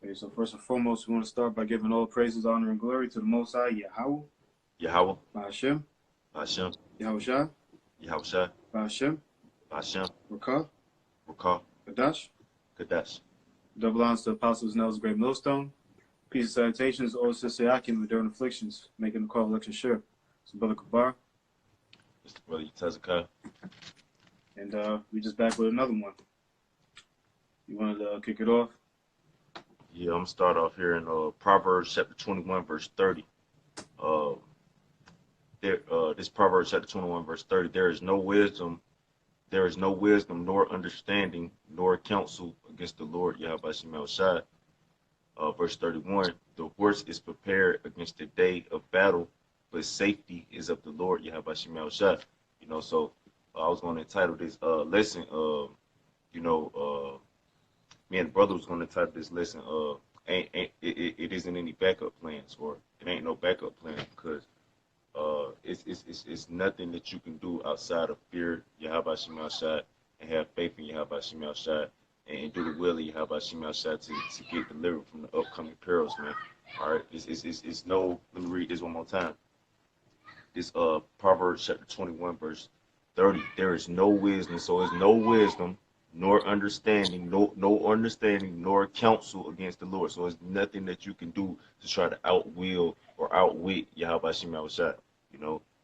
Okay, so first and foremost, we want to start by giving all praises, honor, and glory to the Most High, Yahweh, Yahweh, Ba'ashem, Bashem, Yahushua, Yahushua, Ba'ashem, Bashem, Rakah, Rakah, Kadash. Kadash. Double honors to the Apostles Nels Great Millstone. Peace and salutations, all Sister Yakim during afflictions, making the call election sure. So, Brother Kabar, Mr. Brother Tezekiah. and we just back with another one. You wanted to kick it off? Yeah, I'm going to start off here in Proverbs chapter 21, verse 30. Uh, this Proverbs chapter 21, verse 30. There is no wisdom, nor understanding, nor counsel against the Lord, Yahweh Shemel Shai. Verse 31, the horse is prepared against the day of battle, but safety is of the Lord, Yahweh Shemel Shai. So I was going to entitle this lesson, me and the brother was going to title this lesson, it isn't any backup plans, or it ain't no backup plan, because it's nothing that you can do outside of fear Yahweh Shemel Shai and have faith in Yahweh Shemel Shai and do the will of Yahweh Shemel Shai to get delivered from the upcoming perils, man. All right, it's no. Let me read this one more time. This Proverbs chapter 21 verse 30. There is no wisdom, so it's no wisdom nor understanding, no understanding nor counsel against the Lord. So it's nothing that you can do to try to outwill or outwit Yahweh Shemel Shai.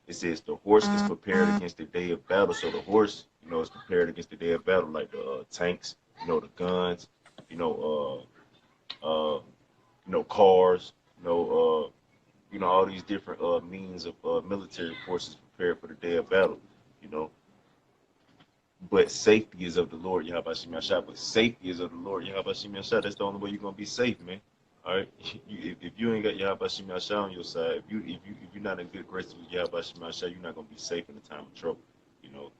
It says the horse is prepared against the day of battle. So the horse, is prepared against the day of battle, like the tanks, the guns, you know, cars, all these different means of military forces prepared for the day of battle, you know. But safety is of the Lord, Yahweh Shemel Shai. But safety is of the Lord, Yahweh Shemel Shai. That's the only way you're gonna be safe, man. All right. If you ain't got Yahweh Shemel Shai on your side, if you're not in good graces with Yahweh Shemel Shai, you're not gonna be safe in the time of trouble. You know.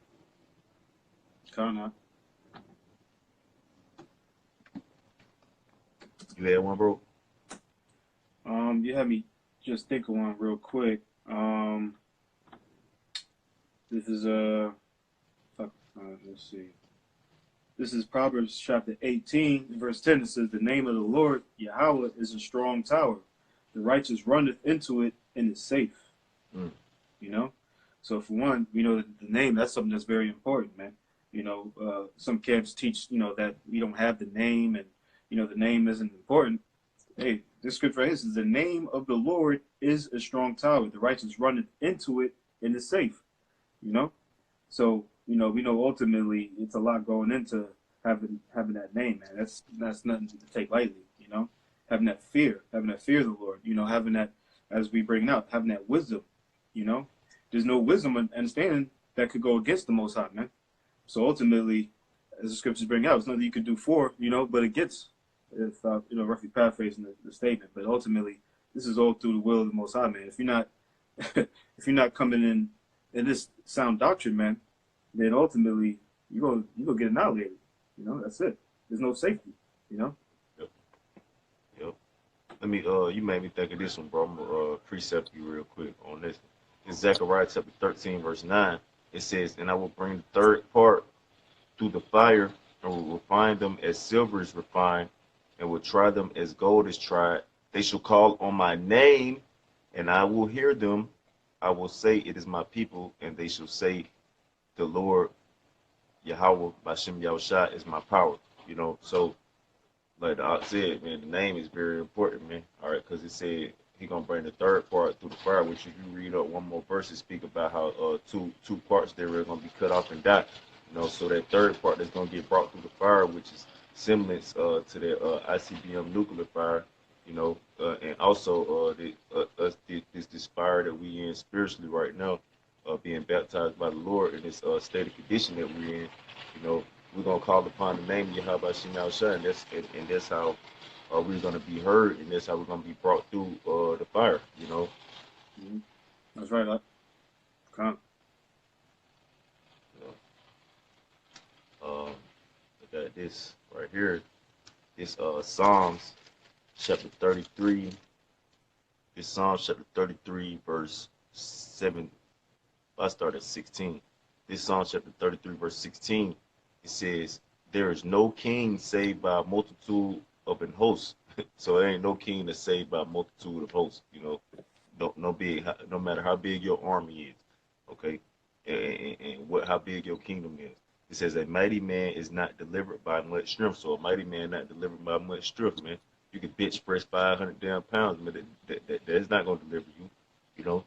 Kana. You had one, bro? You had me just think of one real quick. This is let's see. This is Proverbs chapter 18, verse 10. It says, "The name of the Lord, Yahweh, is a strong tower. The righteous runneth into it and is safe." Mm. You know? So for one, the name, that's something that's very important, man. Some camps teach, that we don't have the name and, the name isn't important. Hey, this scripture right here says, "The name of the Lord is a strong tower. The righteous runneth into it and is safe." You know? So, we know ultimately it's a lot going into having that name, man. That's nothing to take lightly, having that fear of the Lord, having that, as we bring it out, having that wisdom, There's no wisdom and understanding that could go against the Most High, man. So ultimately, as the scriptures bring out, it's nothing you could do for, but it gets, if roughly paraphrasing the statement, but ultimately, this is all through the will of the Most High, man. If you're not, if you're not coming in this sound doctrine, man, then ultimately you go get annihilated. That's it. There's no safety. Yep. Yep. Let me. You made me think of this one, bro. I'm gonna precept you real quick on this. In Zechariah chapter 13, verse 9, it says, "And I will bring the third part through the fire, and will refine them as silver is refined, and will try them as gold is tried. They shall call on my name, and I will hear them. I will say, it is my people, and they shall say, the Lord Yahweh Bashem Yahushua is my power." So like I said, man, the name is very important, man. All right, because it said he gonna bring the third part through the fire, which if you read up one more verse, it speak about how two parts there are gonna be cut off and die. So that third part that's gonna get brought through the fire, which is semblance to the ICBM nuclear fire, and also this fire that we in spiritually right now, being baptized by the Lord in this state of condition that we're in. We're gonna call upon the name of Yahweh Shemel Shai, and that's how we're gonna be heard, and that's how we're gonna be brought through the fire. Mm-hmm. That's right. Come. Look at this right here. This Psalms chapter 33. This Psalms chapter 33, verse 7. I start at 16. This Psalms chapter 33, verse 16. It says, "There is no king save by a multitude of an host." So it ain't no king that's saved by a multitude of hosts. You know, no matter how big your army is, okay, and what how big your kingdom is. It says a mighty man is not delivered by much strength. So a mighty man not delivered by much strength, man. You can bench press 500 damn pounds, but that's not gonna deliver you. You know,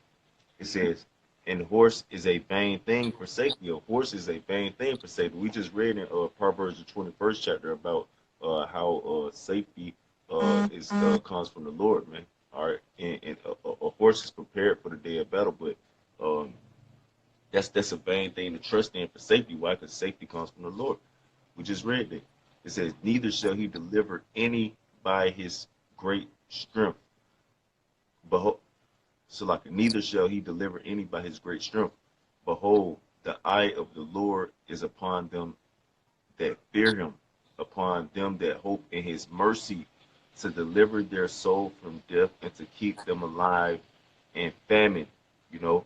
it says, and horse is a vain thing for safety. A horse is a vain thing for safety. We just read in Proverbs the 21st chapter about how safety is comes from the Lord, man. All right, and a horse is prepared for the day of battle, but um, that's a vain thing to trust in for safety. Why? Because safety comes from the Lord. We just read that. It says, neither shall he deliver any by his great strength. Behold, so like neither shall he deliver any by his great strength. Behold, the eye of the Lord is upon them that fear him, upon them that hope in his mercy, to deliver their soul from death and to keep them alive in famine. You know,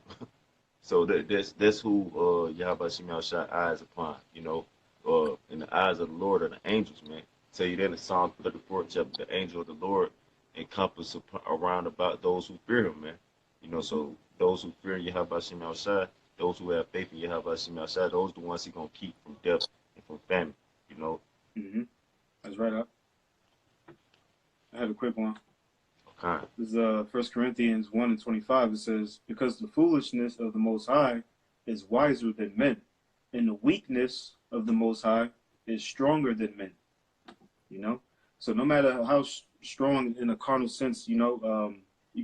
so that's who Yahweh Shemel Shai eyes upon. You know, in the eyes of the Lord are the angels, man. Tell you that in Psalm 34 chapter, the angel of the Lord encompass around about those who fear him, man. You know, so those who fear Yahweh Shemel Shai, those who have faith in Yahweh Shemel Shai, those are the ones he gonna keep from death and from famine. You know. Mm-hmm. That's right up. I had a quick one. Okay. This is 1 Corinthians 1 and 25. It says, because the foolishness of the Most High is wiser than men, and the weakness of the Most High is stronger than men. You know? So no matter how strong in a carnal sense, you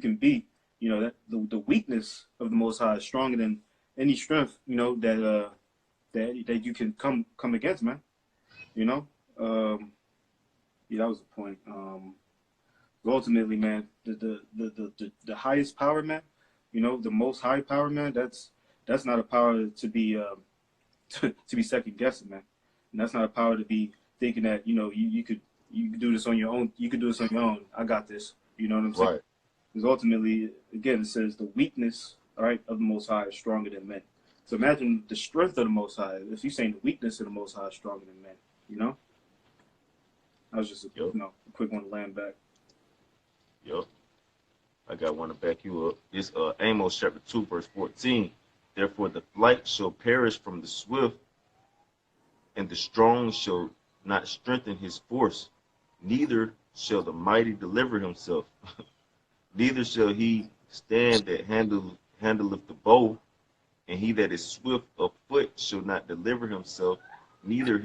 can be, that the weakness of the Most High is stronger than any strength, that you can come against, man. You know? Yeah, that was the point. Ultimately, man, the highest power, man, the most high power, man, that's not a power to be to be second guessing, man. And that's not a power to be thinking that, you could do this on your own. You could do this on your own. I got this. You know what I'm saying? Right. Because ultimately, again, it says the weakness, all right, of the Most High is stronger than men. So imagine the strength of the Most High. If you're saying the weakness of the Most High is stronger than men, you know? That was just a, Yep. a quick one to land back. Yep. I got one to back you up. It's Amos chapter 2, verse 14. Therefore the flight shall perish from the swift, and the strong shall not strengthen his force, neither shall the mighty deliver himself. Neither shall he stand that handleth the bow, and he that is swift of foot shall not deliver himself, neither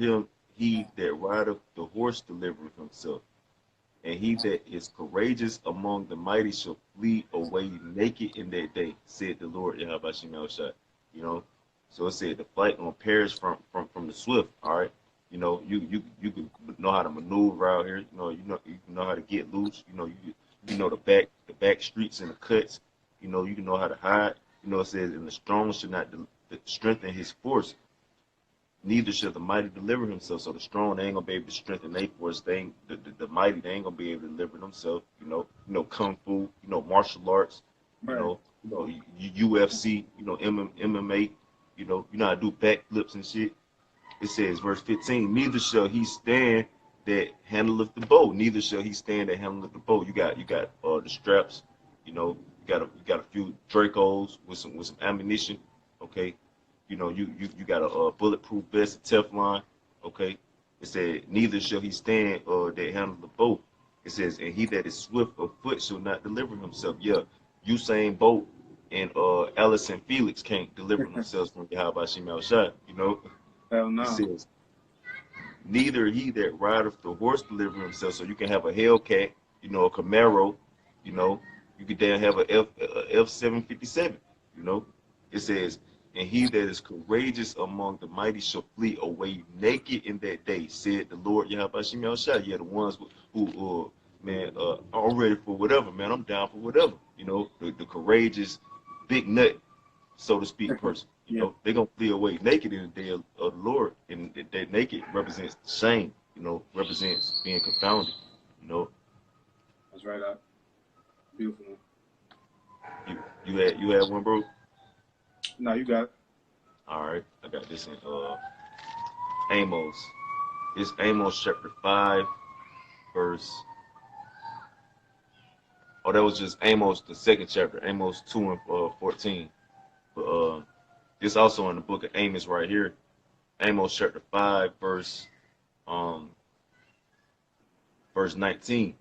he that rideth the horse deliver himself. And he that is courageous among the mighty shall flee away naked in that day, said the Lord Yahweh Shemel Shai. You know, so it said the fight gonna perish from the swift. All right, you can know how to maneuver out here. You know how to get loose. You know the back streets and the cuts. You can know how to hide. It says, and the strong should not strengthen his force, neither shall the mighty deliver himself. So the strong, they ain't gonna be able to strengthen their force. They ain't, the mighty, they ain't gonna be able to deliver themselves. Kung fu, martial arts, Right. UFC, MMA. You know how to do backflips and shit. It says, verse 15, neither shall he stand that handleth the bow. Neither shall he stand that handleth the bow. You got the straps. You got a few Dracos with some ammunition. Okay, you got a bulletproof vest, Teflon. Okay, it said, neither shall he stand that handle the bow. It says, and he that is swift of foot shall not deliver himself. Yeah, Usain Bolt and Allison Felix can't deliver themselves from Yahweh Shemel Shai. Hell It no. says, neither he that rideth the horse deliver himself. So you can have a Hellcat, a Camaro, you know, you could then have a F757. It says, and he that is courageous among the mighty shall flee away naked in that day, said the Lord Yahweh Shemel Shai. Yeah, the ones who man, I'm ready for whatever, man. I'm down for whatever. The courageous, big nut, so to speak, person. Yeah, They're gonna flee away naked in the day of the Lord, and that naked represents shame. Represents being confounded. You know, that's right up. Beautiful one. you had one, bro. No, you got it. All right, I got this in Amos. It's Amos chapter 5, verse Oh, that was just Amos, the second chapter, Amos 2 and 14. But this also in the book of Amos right here, Amos chapter 5, um, verse 19.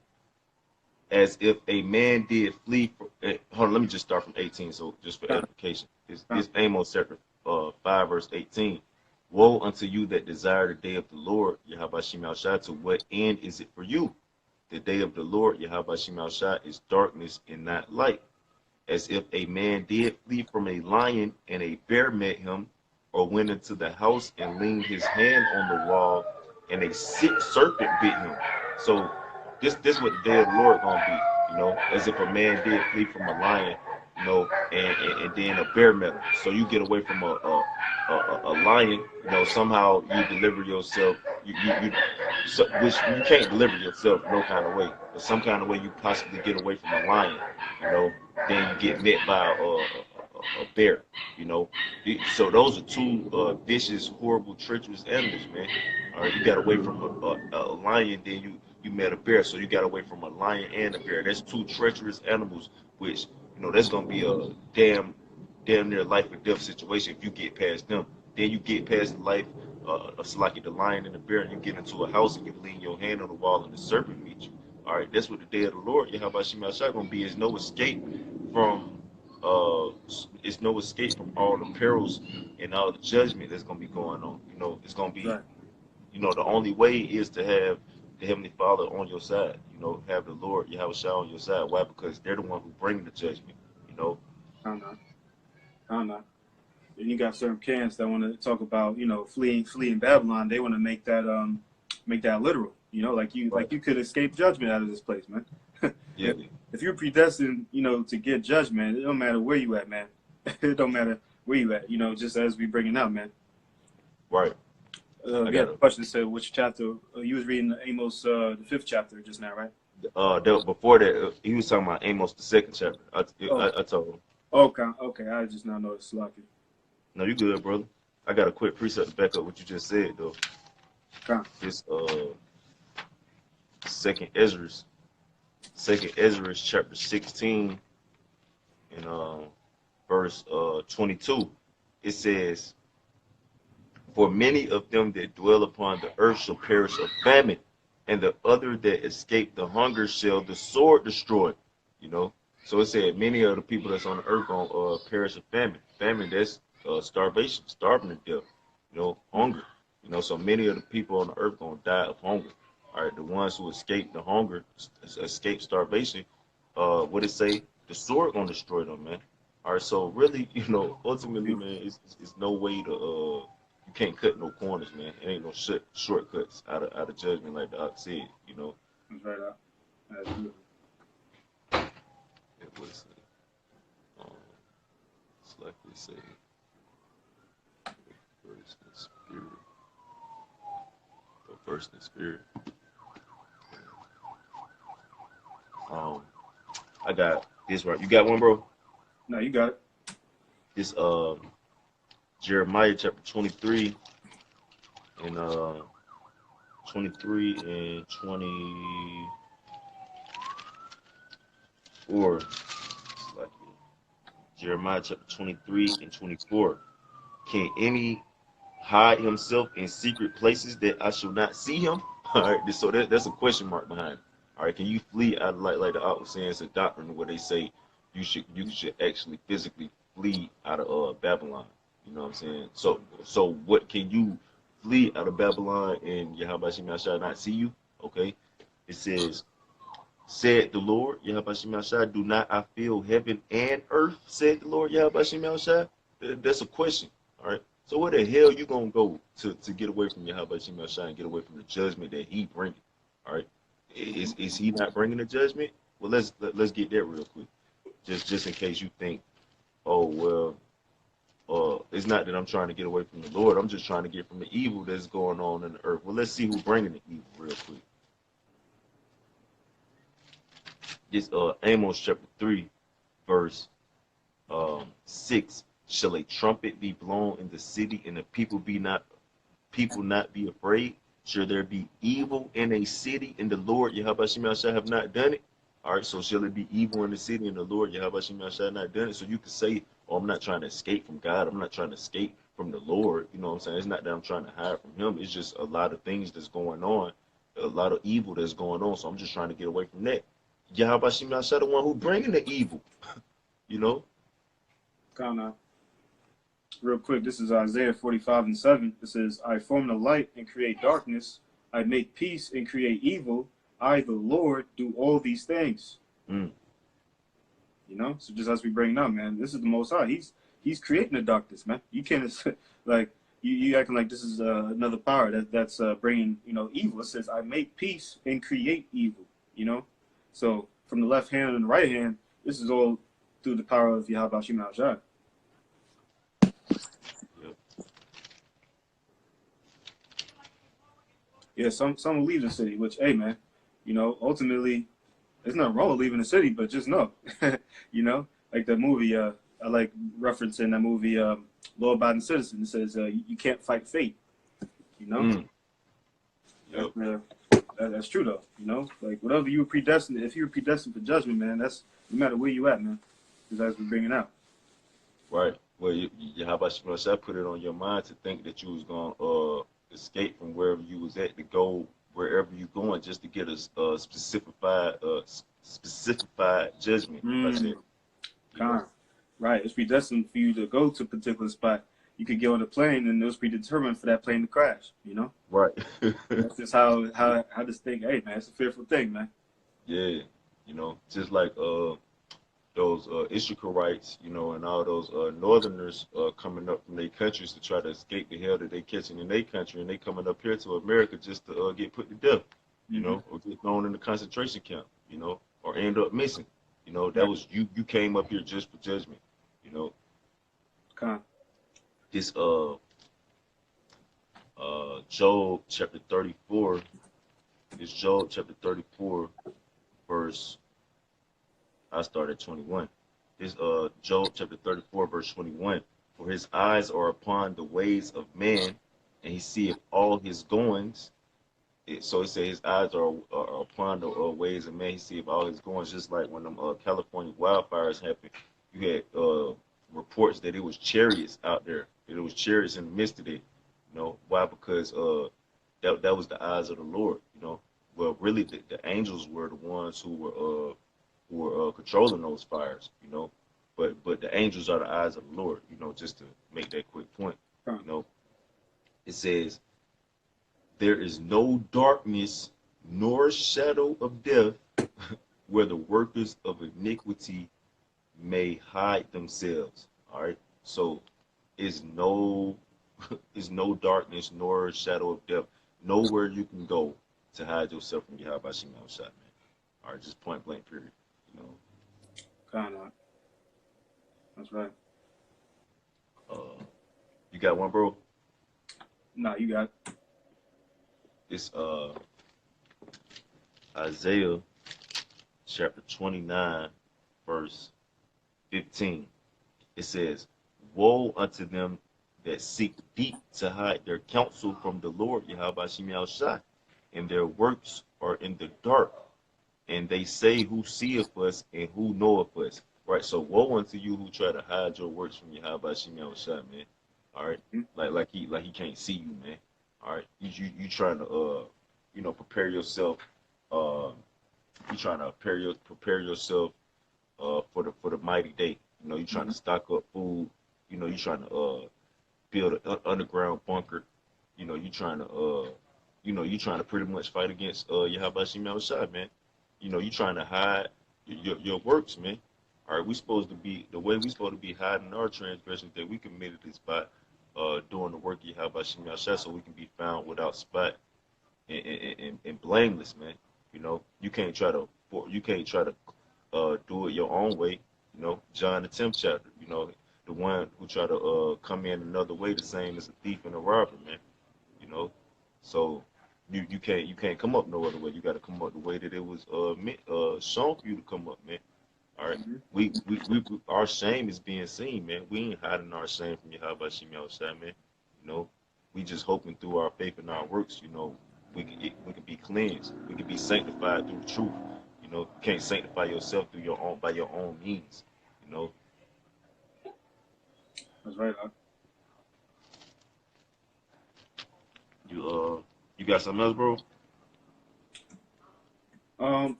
As if a man did flee from, hold on, let me just start from 18, so just for edification. It's Amos chapter 5, verse 18. Woe unto you that desire the day of the Lord, Yahweh Shemel Shai, to what end is it for you? The day of the Lord, Yahweh Shemel Shai, is darkness and not light. As if a man did flee from a lion and a bear met him, or went into the house and leaned his hand on the wall, and a sick serpent bit him. So this what the day of the Lord gonna be, as if a man did flee from a lion, and then a bear met him. So you get away from a lion, somehow you deliver yourself, which you can't deliver yourself no kind of way, but some kind of way you possibly get away from a lion, then you get met by a bear, So those are two vicious, horrible, treacherous animals, man. All right, you got away from a lion, then you met a bear, so you got away from a lion and a bear. That's two treacherous animals, which that's gonna be a damn near life or death situation if you get past them. Then you get past the life, like the lion and the bear, and you get into a house and you lean your hand on the wall and the serpent meets you. All right, that's what the day of the Lord, Yahweh Shemel Shai, gonna be. Is no escape from it's no escape from all the perils and all the judgment that's gonna be going on. It's gonna be, Right. The only way is to have the Heavenly Father on your side. Have the Lord Yahweh Shai on your side. Why? Because they're the one who bring the judgment. I don't know. And you got certain camps that want to talk about, fleeing Babylon. They want to make that literal. Like you could escape judgment out of this place, man. Yeah. If you're predestined, to get judgment, it don't matter where you at, man. It don't matter where you at. Just as we bring it out, man. Right. I got a question. Said which chapter? You was reading Amos, the 5th chapter just now, right? Before that, he was talking about Amos, the 2nd chapter. I told him. Okay. I just now noticed. Lucky. No, you good, brother. I got a quick precept to back up what you just said, though. Okay. This Second Ezra, chapter 16, and verse 22. It says, "For many of them that dwell upon the earth shall perish of famine, and the other that escape the hunger shall the sword destroy." So it said many of the people that's on the earth gonna perish of famine. Famine, that's starvation, starving to death. Hunger. So many of the people on the earth gonna die of hunger. All right, the ones who escape the hunger, escape starvation, what it say? The sword gonna destroy them, man. All right, so really, ultimately, man, it's no way to you can't cut no corners, man. It ain't no shortcuts out of judgment, like the Ox said. That's right out. That's good. It was, it's like we say, first in spirit, but first in spirit. I got this right. You got one, bro? No, you got it. This Jeremiah chapter 23 and 23 and 24. It's like Jeremiah chapter 23 and 24. Can any hide himself in secret places that I shall not see him? All right, so that's a question mark behind it. All right, can you flee out of, like the Out was saying, it's a doctrine where they say you should actually physically flee out of Babylon. You know what I'm saying? So what, can you flee out of Babylon and Yahweh Shemel Shai not see you? Okay. It says, "Said the Lord, Yahweh Shemel Shai, do not I fill heaven and earth? Said the Lord, Yahweh Shemel Shai." That's a question. All right. So where the hell you gonna go to get away from Yahweh Shemel Shai and get away from the judgment that He bringing? All right. Is He not bringing the judgment? Well, let's get that real quick. Just in case you think, oh well, it's not that I'm trying to get away from the Lord. I'm just trying to get from the evil that's going on in the earth. Well, let's see who's bringing the evil real quick. This Amos chapter 3, verse 6. "Shall a trumpet be blown in the city, and the people not be afraid? Shall there be evil in a city, and the Lord Yahweh Shemel Shai have not done it?" All right, so shall it be evil in the city and the Lord Yahweh Shem Yahshua not done it? So you can say, oh, I'm not trying to escape from God. I'm not trying to escape from the Lord. You know what I'm saying? It's not that I'm trying to hide from him. It's just a lot of things that's going on, a lot of evil that's going on. So I'm just trying to get away from that. Yahweh Shem Yahshua the one who bringing the evil, you know? Kind of real quick. This is Isaiah 45:7. It says, "I form the light and create darkness. I make peace and create evil. I, the Lord, do all these things." Mm. You know, so just as we bring it up, man, this is the Most High. He's creating the darkness, man. You can't like you acting like this is another power that's bringing evil. It says, "I make peace and create evil." You know, so from the left hand and the right hand, this is all through the power of Yahweh Shem Shai. Yep. Yeah, some will leave the city, which, hey, man, ultimately, there's nothing wrong with leaving the city, but just know, like the movie, I like referencing that movie, Law Abiding Citizen. It says, you can't fight fate, Mm. Yep. That's true, though, like whatever you were predestined, if you were predestined for judgment, man, that's no matter where you at, man, because as we're bringing out. Right. Well, Yahweh Shem Yahshua put it on your mind to think that you was going to escape from wherever you was at to go wherever you going just to get a specified judgment. If I said, Right. It's predestined for you to go to a particular spot. You could get on the plane, and it was predetermined for that plane to crash. Right. That's just how this thing. Hey, man, it's a fearful thing, man. Yeah. Just like those Issacharites, and all those Northerners coming up from their countries to try to escape the hell that they catching in their country, and they coming up here to America just to get put to death, or get thrown in the concentration camp, or end up missing. That was you. You came up here just for judgment. Con. This Job chapter 34. It's Job chapter 34, verse. I start at 21. This Job chapter 34, verse 21. For his eyes are upon the ways of man, and he seeth all his goings. So it says his eyes are upon the ways of man. He seeth all his goings. Just like when them California wildfires happened, you had reports that it was chariots out there. That it was chariots in the midst of it. Why? Because that was the eyes of the Lord. Well, really, the angels were the ones who were controlling those fires. But the angels are the eyes of the Lord. Just to make that quick point. It says, there is no darkness nor shadow of death where the workers of iniquity may hide themselves. All right. So is no darkness nor shadow of death. Nowhere you can go to hide yourself from Yahweh Shem Yahshua, man. All right, just point blank period. Kind of. That's right. You got one, bro? Nah, you got it. It's Isaiah chapter 29, verse 15. It says, woe unto them that seek deep to hide their counsel from the Lord Yahweh Shem Yahshua, and their works are in the dark, and they say, who seeth us and who knoweth us? Right. So woe unto you who try to hide your works from Yahweh Shem Yahshua, man. All right. Like he can't see you, man. All right. You trying to prepare yourself. You trying to prepare yourself for the mighty day. You trying to stock up food. You trying to build an underground bunker. You trying to pretty much fight against Yahweh Shem Yahshua, man. You trying to hide your works, man. All right, the way we supposed to be hiding our transgressions that we committed is by doing the work of Yahweh Shem Yahshua, so we can be found without spot and blameless, man. You can't try to do it your own way. John the 10th chapter. The one who try to come in another way, the same as a thief and a robber, man. So you can't come up no other way. You got to come up the way that it was shown for you to come up, man. All right. We our shame is being seen, man. We ain't hiding our shame from Yahweh Shem Yahshua, man. We just hoping through our faith and our works, we can be cleansed. We can be sanctified through the truth. You know, you can't sanctify yourself through your own by your own means. You know. That's right. You got something else, bro?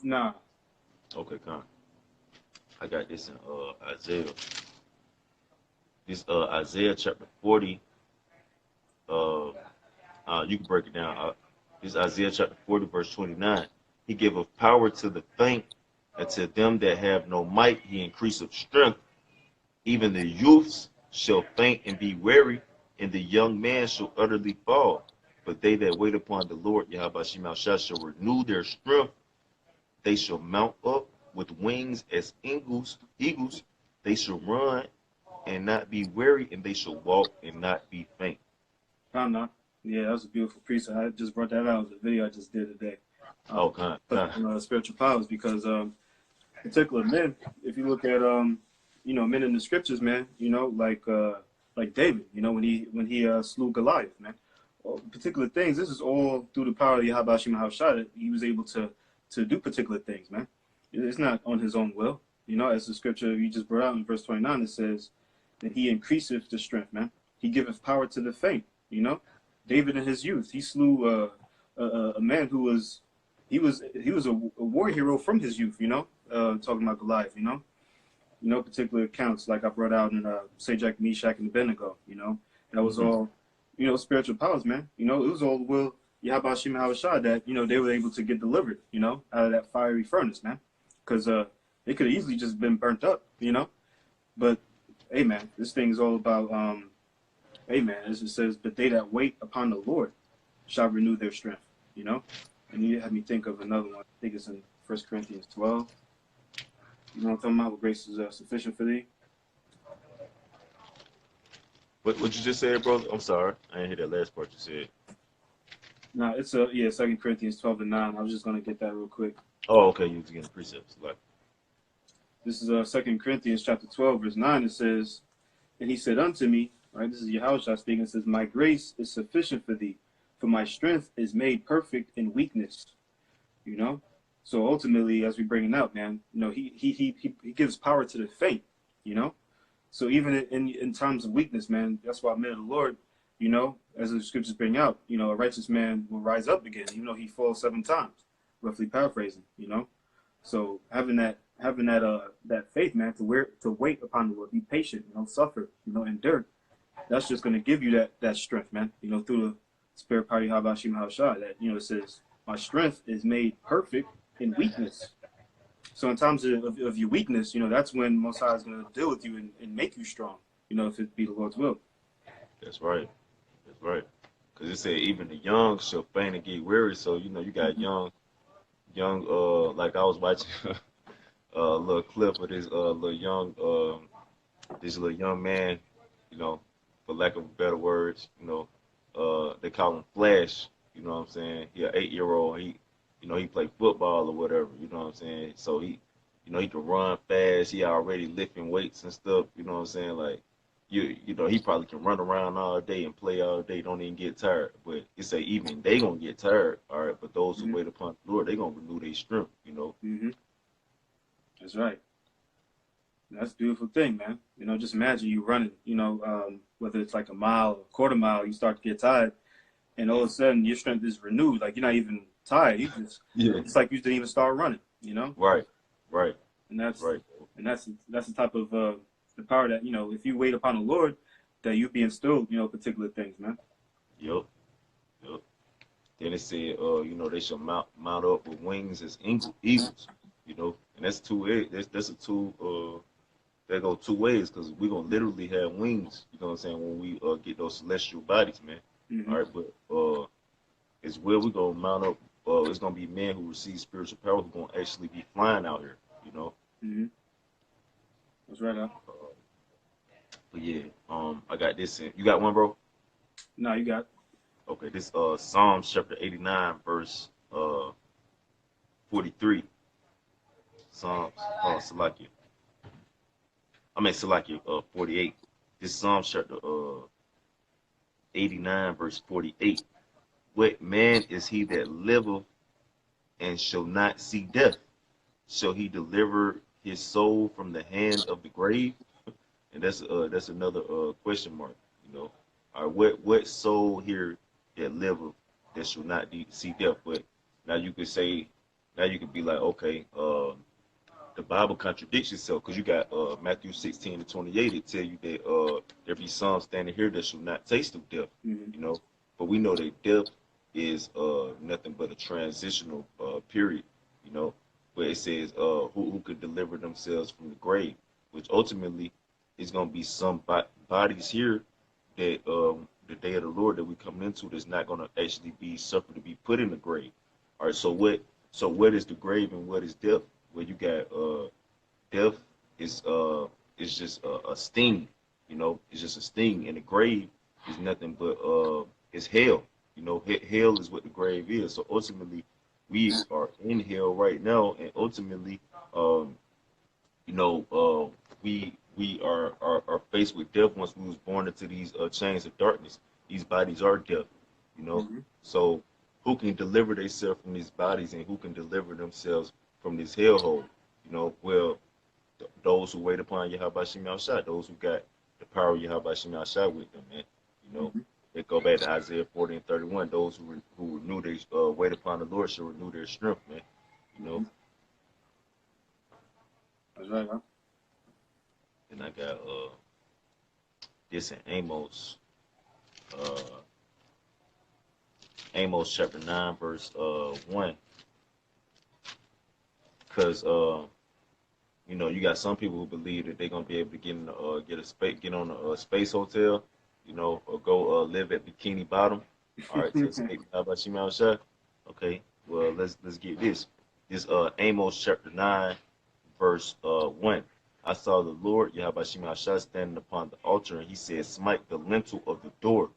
Nah. Okay, come. I got this in Isaiah. This Isaiah chapter 40. You can break it down. This Isaiah chapter 40, verse 29. He giveth power to the faint, and to them that have no might he increaseth strength. Even the youths shall faint and be weary, and the young man shall utterly fall. But they that wait upon the Lord, Yahweh Shemashah, shall renew their strength. They shall mount up with wings as eagles. They shall run and not be weary, and they shall walk and not be faint. Not. Yeah, that was a beautiful precept. I just brought that out. The video I just did today. Spiritual powers, because particular men, if you look at men in the scriptures, man, like David, when he slew Goliath, man. All particular things. This is all through the power of Yahweh Shemashah that he was able to do particular things, man. It's not on his own will. As the scripture you just brought out in verse 29, it says that he increaseth the strength, man. He giveth power to the faint. David in his youth, he slew a man who was a war hero from his youth. Talking about Goliath. Particular accounts like I brought out in Shadrach, Meshach, and Abednego. That was all spiritual powers, man. It was all the will Yahweh Shemashah that they were able to get delivered. Out of that fiery furnace, man. Because they could have easily just been burnt up. But hey, man, this thing is all about hey, man, as it says, but they that wait upon the Lord shall renew their strength, And you had me think of another one. I think it's in 1 Corinthians 12. You know what I'm talking about? What grace is sufficient for thee. What you just said, brother? I'm sorry. I didn't hear that last part you said. No, it's 2 Corinthians 12:9. I was just going to get that real quick. Oh, okay. You was getting precepts. Like, this is 2 Corinthians chapter 12, verse 9. It says, and he said unto me, right, this is Yahushua speaking. It says, my grace is sufficient for thee, for my strength is made perfect in weakness. So ultimately, as we bring it out, man, he gives power to the faint. So even in times of weakness, man, that's why men of the Lord, as the scriptures bring out, a righteous man will rise up again, even though he falls 7 times, roughly paraphrasing. So having that faith, man, to wait upon the Lord, be patient, suffer, endure. That's just going to give you that strength, man. Through the spirit power of Yahweh Shemashah, that it says, my strength is made perfect in weakness. So in times of your weakness, that's when Most High is going to deal with you and make you strong. If it be the Lord's will. That's right. That's right. Because it said even the young shall faint and get weary. So you got young. Like I was watching a little clip of this little young man. For lack of better words, they call him Flash. You know what I'm saying? He an 8-year-old. He played football or whatever. You know what I'm saying? So he can run fast. He already lifting weights and stuff. You know what I'm saying? Like, he probably can run around all day and play all day. Don't even get tired. But it say even they gonna get tired. All right. But those who wait upon the Lord, they gonna renew their strength. That's right. That's a beautiful thing, man. Just imagine you running. Whether it's like a mile, or a quarter mile, you start to get tired, and all of a sudden your strength is renewed. Like you're not even tired. You just it's like you didn't even start running. Right. And that's right. And that's the type of the power that if you wait upon the Lord, that you be instilled particular things, man. Yep. Then it said they shall mount up with wings as eagles. And that's two ways. That's a two. That go 2 ways because we're gonna literally have wings. You know what I'm saying? When we get those celestial bodies, man. All right, but as well we're gonna mount up. It's gonna be men who receive spiritual power who gonna actually be flying out here. That's right, huh? But yeah, I got this. You got one, bro? No, you got it. Okay, this Psalms chapter 89, verse 43. Psalms, Salakia. 48. This Psalms chapter 89, verse 48. What man is he that liveth and shall not see death? shall he deliver his soul from the hand of the grave? And that's another question mark. You know, or what soul here that liveth that shall not see death? But now you could say, now you could be like, okay, the Bible contradicts itself because you got Matthew 16:28. It tell you that there be some standing here that shall not taste of death. Mm-hmm. You know, but we know that death is nothing but a transitional period. You know, but it says who could deliver themselves from the grave, which ultimately is going to be some bodies here that the day of the Lord that we come into that's not going to actually be suffered to be put in the grave. All right, so what is the grave and what is death? Where you got death is just a sting, you know, it's just a sting, and the grave is nothing but it's hell, you know. Hell is what the grave is. So ultimately, we are in hell right now, and ultimately, you know, we are faced with death once we was born into these chains of darkness. These bodies are death, you know. Mm-hmm. So who can deliver themselves from these bodies and who can deliver themselves from this hellhole? You know, well, those who wait upon Yahweh Shem Shah, those who got the power of Yahweh Shem Shah with them, man. You know, Mm-hmm. they go back to Isaiah 40:31. Those who renew their wait upon the Lord shall renew their strength, man. You know. That's right, huh? And I got this in Amos, uh, Amos chapter 9, verse 1. Because you know, you got some people who believe that they're gonna be able to get on a space hotel, you know, or go live at Bikini Bottom, all right, to escape Yahweh Shah. Okay, well let's get this. This Amos chapter 9, verse 1. I saw the Lord Yahweh Shah standing upon the altar, and he said, smite the lintel of the door,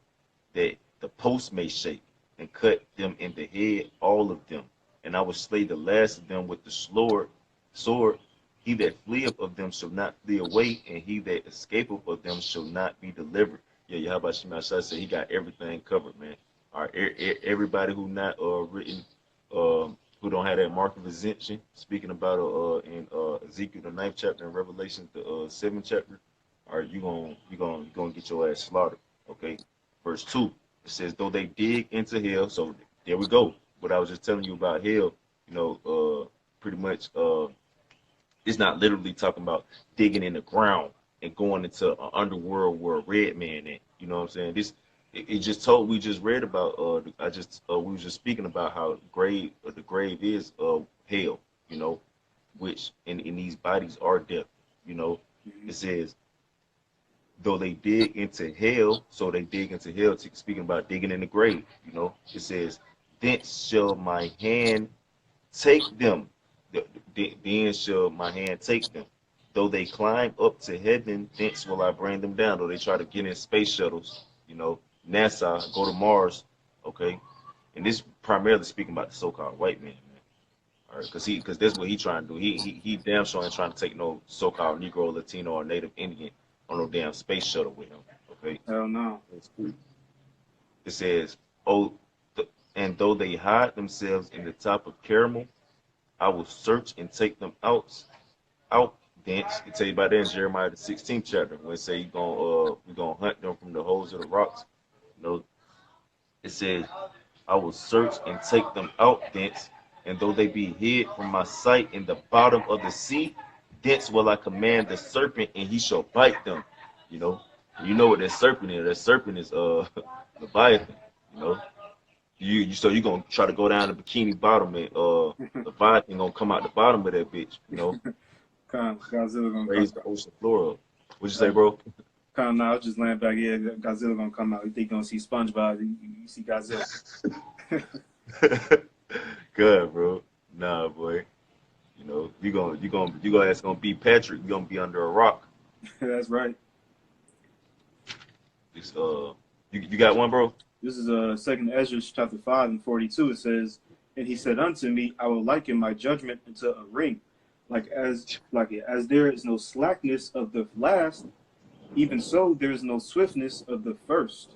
that the post may shake, and cut them in the head, all of them. And I will slay the last of them with the sword. He that fleeth of them shall not flee away, and he that escapeth of them shall not be delivered. Yeah, Yahweh Shah said he got everything covered, man. All right, everybody who not written, who don't have that mark of exemption, speaking about in Ezekiel the 9th chapter and Revelation the 7th chapter, all right, you gonna get your ass slaughtered. Okay, verse 2. It says, though they dig into hell, so there we go. What I was just telling you about hell, you know, pretty much, it's not literally talking about digging in the ground and going into an underworld where a red man at. You know what I'm saying? We just read about, we was just speaking about how the grave is hell, you know, which in these bodies are death, you know. Mm-hmm. It says, though they dig into hell, so they dig into hell, speaking about digging in the grave, you know. It says, thence shall my hand take them, then shall my hand take them. Though they climb up to heaven, thence will I bring them down. Though they try to get in space shuttles, you know, NASA, go to Mars, okay. And this primarily speaking about the so-called white man, man. All right, because that's what he trying to do. He damn sure ain't trying to take no so-called Negro, Latino, or Native Indian on no damn space shuttle with him. Okay. Hell no. It says, oh, and though they hide themselves in the top of Carmel, I will search and take them out thence. It tell you about that in Jeremiah the 16th chapter, when it say we gonna hunt them from the holes of the rocks. You know, it says, I will search and take them out thence, and though they be hid from my sight in the bottom of the sea, thence will I command the serpent, and he shall bite them. You know what that serpent is. That serpent is Leviathan. You know, so you gonna try to go down to Bikini Bottom, and Leviathan gonna come out the bottom of that bitch. You know, Godzilla gonna raise come. the ocean floor up. What'd you say, bro? No, I was just laying back. Yeah, Godzilla gonna come out. You think you're gonna see SpongeBob? You see Godzilla. Good, bro. Nah, boy. You know, you gonna be Patrick. You gonna be under a rock. That's right. It's, you got one, bro? This is 2nd Ezra chapter 5 and 42. It says, and he said unto me, I will liken my judgment into a ring, as there is no slackness of the last, even so there is no swiftness of the first.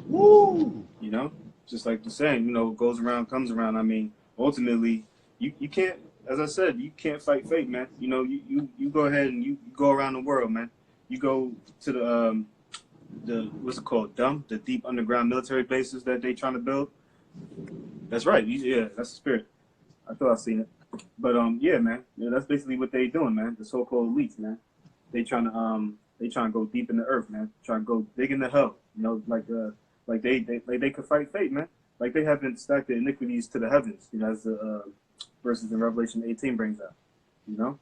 Woo! You know, just like the saying, you know, goes around, comes around. I mean, ultimately, you can't as I said, you can't fight fate, man. You know, you go ahead and you go around the world, man. You go to the what's it called, the deep underground military bases that they trying to build. That's right. Yeah, that's the spirit. I thought I seen it. But yeah, man. Yeah, that's basically what they doing, man. The so-called elites, man. They trying to go deep in the earth, man. Trying to go dig in the hell. You know, like they could fight fate, man. Like they haven't stacked the iniquities to the heavens. You know, as the verses in Revelation 18 brings out. You know,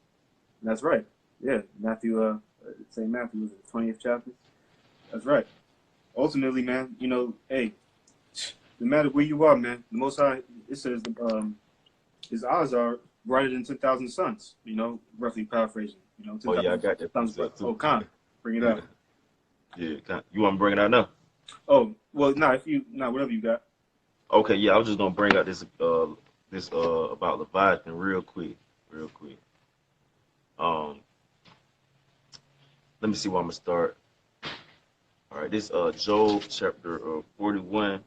and that's right. Yeah, Matthew. St. Matthew was it the 20th chapter. That's right. Ultimately, man. You know, hey, no matter where you are, man. The Most High. It says his eyes are brighter than 10,000 suns. You know, roughly paraphrasing. You know, Oh yeah, I 10,000 got that suns. too. Oh, Khan, bring it up. Yeah, you want to bring it out now? Oh, well, whatever you got. Okay, yeah, I was just gonna bring out this about Leviathan real quick. Um, let me see where I'm gonna start. All right, this Job chapter 41.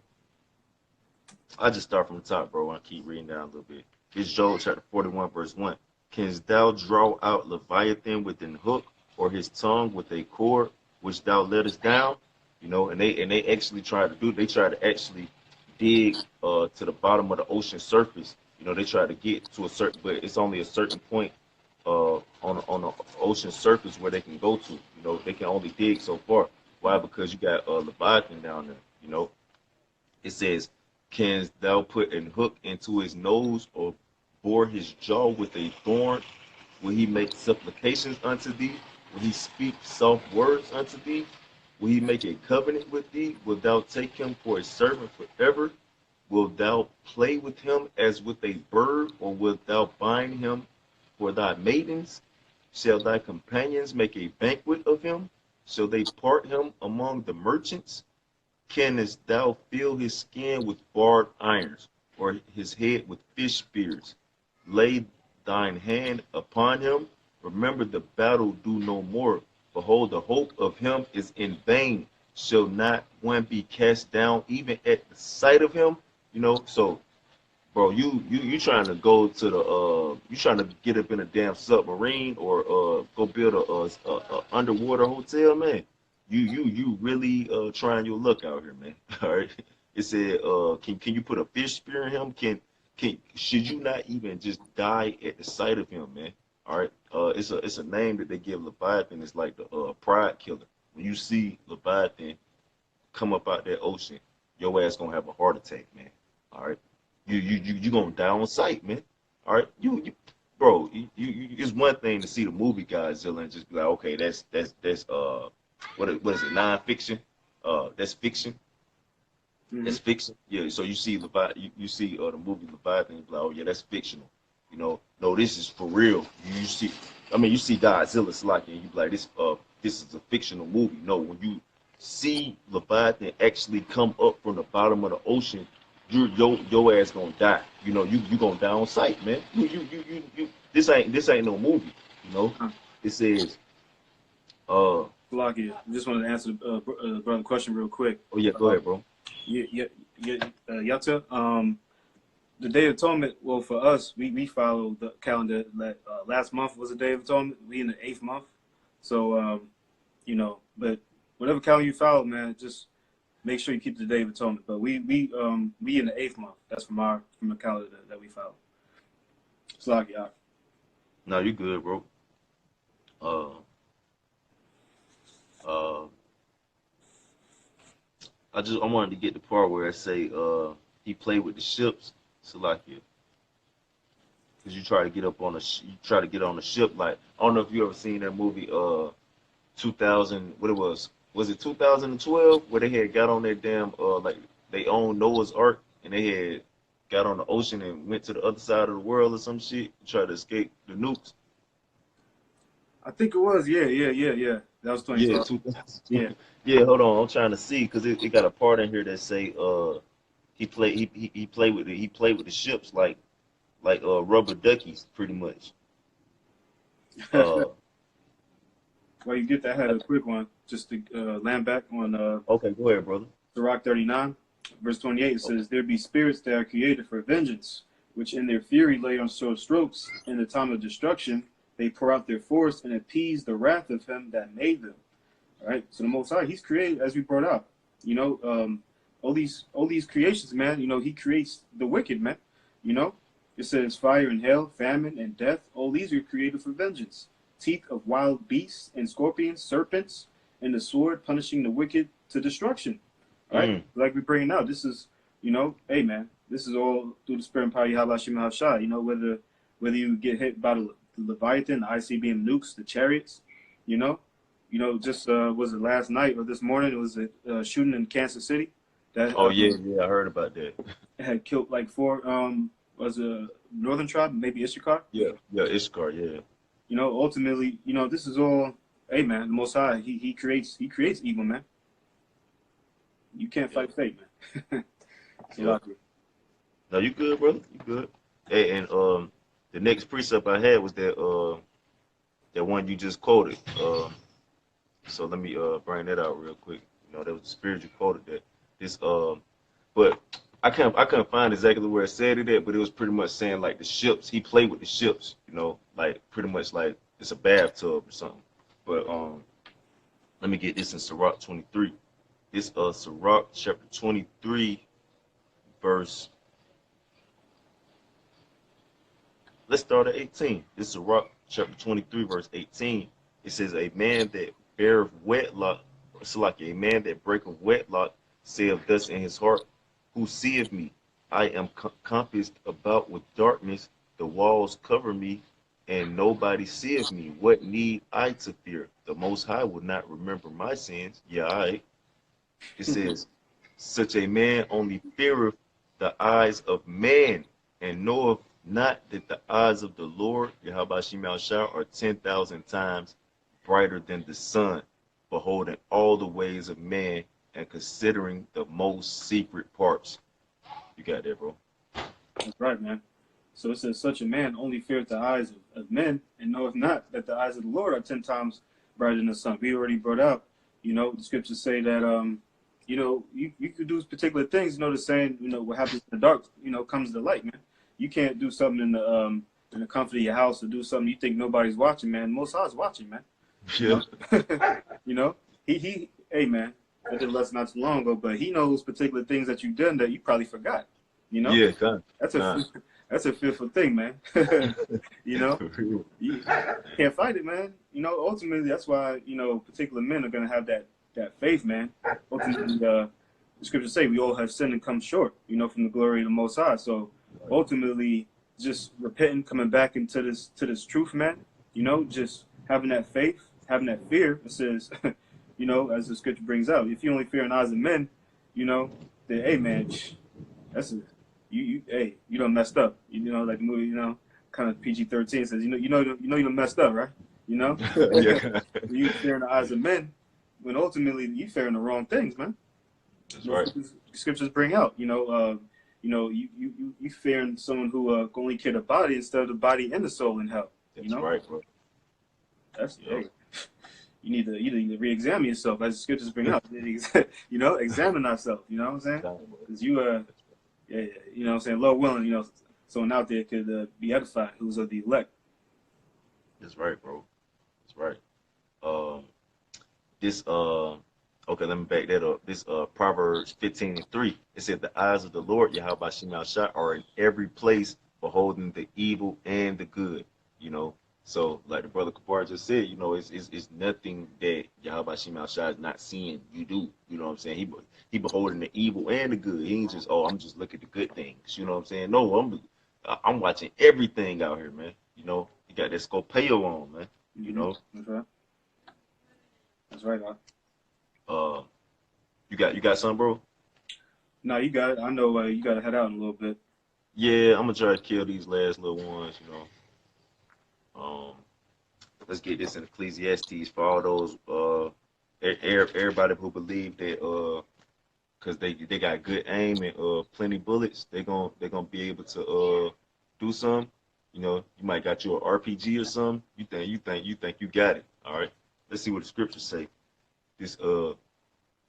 I just start from the top, bro. I keep reading down a little bit. It's Job chapter 41, verse 1. Canst thou draw out Leviathan with an hook, or his tongue with a cord, which thou lettest down? You know, and they actually try to actually dig to the bottom of the ocean surface. You know, they try to get to a certain, but it's only a certain point on the ocean surface where they can go to. You know, they can only dig so far. Why? Because you got Leviathan down there. You know, it says, "Canst thou put an hook into his nose, or bore his jaw with a thorn? Will he make supplications unto thee? Will he speak soft words unto thee? Will he make a covenant with thee? Wilt thou take him for a servant forever? Wilt thou play with him as with a bird, or wilt thou bind him for thy maidens? Shall thy companions make a banquet of him? Shall they part him among the merchants? Canst thou fill his skin with barbed irons, or his head with fish spears? Lay thine hand upon him. Remember the battle, do no more. Behold, the hope of him is in vain. Shall not one be cast down even at the sight of him? You know, so bro, you trying to go to the you trying to get up in a damn submarine, or go build a underwater hotel, man. You really trying your luck out here, man. All right. It said can you put a fish spear in him? Can should you not even just die at the sight of him, man? All right. It's a name that they give Leviathan. It's like the pride killer. When you see Leviathan come up out that ocean, your ass gonna have a heart attack, man. All right. You gonna die on sight, man. All right. Bro. It's one thing to see the movie Godzilla and just be like, okay, that's what is it, non-fiction? That's fiction. Mm-hmm. That's fiction. Yeah. So you see you see the movie Leviathan, and be like, oh yeah, that's fictional. You know, no, this is for real. You see, I mean, you see Godzilla Slacky, and you be like, this is a fictional movie. No, when you see Leviathan actually come up from the bottom of the ocean, your ass gonna die. You know, you gonna die on sight, man. You this ain't no movie. You know, it says Slakia, I just wanted to answer the brother question real quick. Oh yeah, go ahead, bro. Yata, the Day of Atonement, well, for us, we follow the calendar. Last month was the Day of Atonement. We in the 8th month. So, you know, but whatever calendar you follow, man, just make sure you keep the Day of Atonement. But we in the 8th month. That's from the calendar that we follow. Slakia. No, you good, bro. I wanted to get the part where I say he played with the ships, Salakia. Cause you try to get up on a ship. Like, I don't know if you ever seen that movie 2000, what it was it 2012, where they had got on their damn like they owned Noah's Ark, and they had got on the ocean and went to the other side of the world or some shit, tried to escape the nukes. I think it was. Yeah. That was 2012. Yeah, 2000. Yeah, hold on. I'm trying to see because it got a part in here that say he played with the ships like rubber duckies pretty much. Well, you get that. I had a quick one just to land back on Okay, go ahead, brother. Sirach 39, verse 28. It says, "There be spirits that are created for vengeance, which in their fury lay on sore strokes. In the time of destruction, they pour out their force and appease the wrath of him that made them. All right. So the Most High, He's created, as we brought up, all these creations, man. He creates the wicked, man. You know, it says fire and hail, famine and death. All these are created for vengeance. Teeth of wild beasts and scorpions, serpents, and the sword punishing the wicked to destruction. All right. Like we're bringing out, this is, hey, man, this is all through the spirit and power of Yahweh Shem HaShai. Whether you get hit by the Leviathan, the ICBM nukes, the chariots, just was it last night or this morning? It was a shooting in Kansas City. That, I heard about that. Had killed like 4, was a northern tribe, maybe Issachar. Yeah, Issachar, yeah. Ultimately, this is all, hey, man, the Most High, he creates evil, man. You can't fight fate, man. No, you good, brother. You good. Hey, and the next precept I had was that one you just quoted. So let me bring that out real quick. That was the spirit you quoted that. This but I couldn't find exactly where it said it at, but it was pretty much saying like the ships. He played with the ships, like pretty much like it's a bathtub or something. But let me get this in Sirach 23. It's Sirach chapter 23, verse. Let's start at 18. This is Sirach chapter 23, verse 18. It says, "A man that beareth wedlock, so like a man that breaketh wedlock, saith thus in his heart, who seeth me? I am compassed about with darkness, the walls cover me, and nobody seeth me. What need I to fear? The Most High will not remember my sins." Yeah, It says, "Such a man only feareth the eyes of man, and knoweth not that the eyes of the Lord, Yahweh Shem Shai, are 10,000 times brighter than the sun, beholding all the ways of man, and considering the most secret parts." You got that, bro? That's right, man. So it says, "Such a man only feareth the eyes of men, and knoweth not that the eyes of the Lord are 10 times brighter than the sun." We already brought out, the scriptures say that, you could do particular things. The saying, what happens in the dark, comes to light, man. You can't do something in the comfort of your house or do something you think nobody's watching, man. Most High's watching, man. Yeah. He, hey, man. I did a lesson not too long ago, but he knows particular things that you've done that you probably forgot. Yeah, that's a fearful thing, man. You can't fight it, man. Ultimately, that's why particular men are gonna have that faith, man. Ultimately, the scriptures say we all have sinned and come short, from the glory of the Most High. So ultimately, just repenting, coming back into this truth, man. Just having that faith, having that fear. It says. As the scripture brings out, if you only fear in the eyes of men, then hey, man, that's you done messed up. Like the movie, kind of PG-13 says, you done messed up, right? Yeah. You fear in the eyes of men, when ultimately you fear in the wrong things, man. That's right. The scriptures bring out, you fearing someone who only care the body instead of the body and the soul in hell. That's right, bro. That's hey. You need to re-examine yourself, as the scriptures bring out. Examine ourselves. You know what I'm saying? Because you know what I'm saying. Lord willing, someone out there could be edified who's of the elect. That's right, bro. That's right. Okay, let me back that up. This Proverbs 15:3. It said, "The eyes of the Lord, Yahweh Shem Shai, are in every place, beholding the evil and the good." So, like the brother Kabar just said, it's nothing that Yahweh Shem Shai is not seeing. You do, you know what I'm saying? He beholding the evil and the good. He ain't just, I'm just looking at the good things. You know what I'm saying? No, I'm watching everything out here, man. He got that Scorpio on, man. That's right. That's right, huh? You got something, bro? No, you got it. I know you got to head out in a little bit. Yeah, I'm gonna try to kill these last little ones. Let's get this in Ecclesiastes for all those everybody who believe that because they got good aim and plenty bullets, they're gonna be able to do something. You might got you an RPG or something. You think you got it. All right. Let's see what the scriptures say. This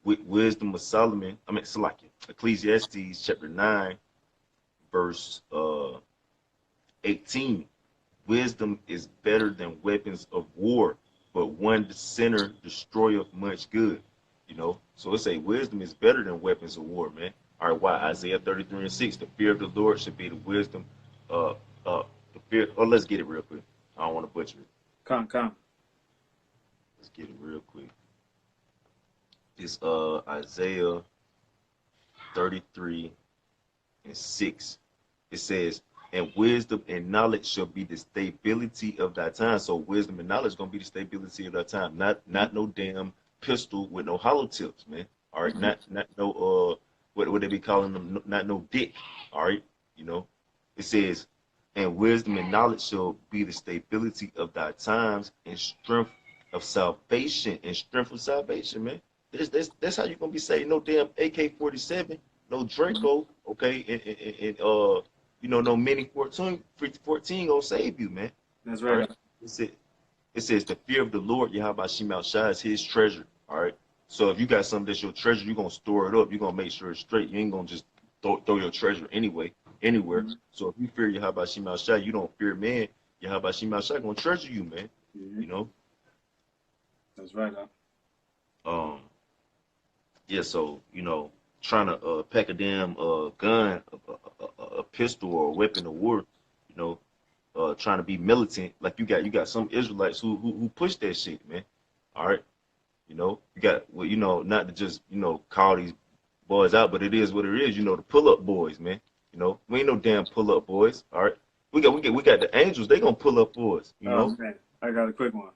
wisdom of Solomon. Salakia. Ecclesiastes chapter 9, verse 18. Wisdom is better than weapons of war, but one sinner destroyeth much good. You know, so it say wisdom is better than weapons of war, man. All right, why? Isaiah 33 and 6. The fear of the Lord should be the wisdom. Uh, the fear. Oh, let's get it real quick. I don't want to butcher it. Come. Let's get it real quick. It's Isaiah 33 and 6. It says, and wisdom and knowledge shall be the stability of thy time. So wisdom and knowledge gonna be the stability of thy time. Not no damn pistol with no hollow tips, man. All right, not no what would they be calling them? Not no dick. All right, you know. It says, and wisdom and knowledge shall be the stability of thy times and strength of salvation man. That's how you gonna be saved. No damn AK-47, no Draco, okay, and you know, no Mini 14 gonna save you, man. That's right. Right? It says the fear of the Lord, Yahweh Shemel Shah, is his treasure. All right. So if you got something that's your treasure, you're gonna store it up. You're gonna make sure it's straight. You ain't gonna just throw your treasure anywhere. Mm-hmm. So if you fear Yahweh Shemel Shah, you don't fear man. Yahweh Shemel Shah gonna treasure you, man. Mm-hmm. You know. That's right. Yeah. So you know, trying to pack a damn gun, a pistol or a weapon of war, you know, trying to be militant. Like you got some Israelites who push that shit, man. All right, you know, you got well, you know, not to just call these boys out, but it is what it is. You know, the pull up boys, man. You know, we ain't no damn pull up boys. All right, we got the angels. They gonna pull up boys. You know. Man, I got a quick one.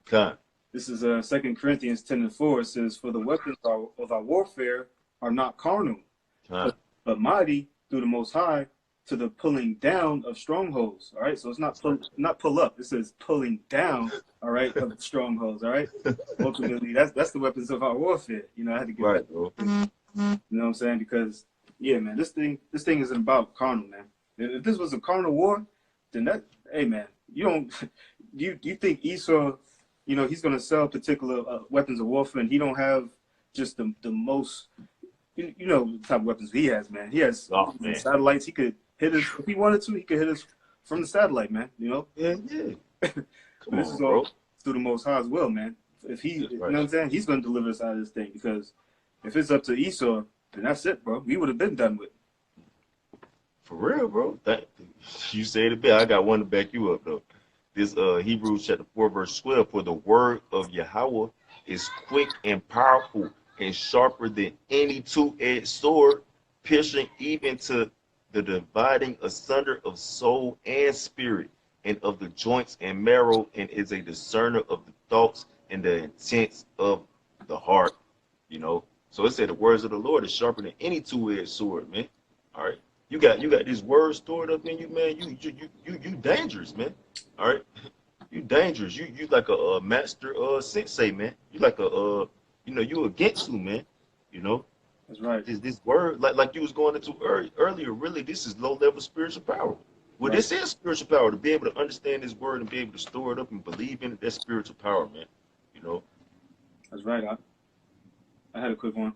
Come. This is 2 Corinthians 10:4. It says, for the weapons of our warfare are not carnal, but mighty through the Most High to the pulling down of strongholds. All right, so it's not pull up. It says pulling down. All right, of strongholds. All right, ultimately that's the weapons of our warfare. You know, I had to get right, bro. You know what I'm saying? Because yeah, man, this thing isn't about carnal, man. If this was a carnal war, then hey, man, you think Esau, you know, he's gonna sell particular weapons of warfare, and he don't have just the most. You know the type of weapons he has, man. He has satellites. He could hit us if he wanted to. He could hit us from the satellite, man. You know. Yeah. Come on, bro. Through the Most High as well, man. If he, you know what I'm saying, he's going to deliver us out of this thing. Because if it's up to Esau, then that's it, bro. We would have been done with. For real, bro. You said it best. I got one to back you up, though. This Hebrews chapter 4 verse 12. For the word of Yahweh is quick and powerful, and sharper than any two-edged sword, piercing even to the dividing asunder of soul and spirit, and of the joints and marrow, and is a discerner of the thoughts and the intents of the heart. You know, so it said the words of the Lord is sharper than any two-edged sword, man. All right, you got these words stored up in you, man. You dangerous, man. All right, you dangerous. You like a master sensei, man. You like a you a Getsu, man. You know. That's right. This word, like you was going into earlier, really, this is low-level spiritual power. Well, This is spiritual power. To be able to understand this word and be able to store it up and believe in it, that's spiritual power, man. You know? That's right. I had a quick one.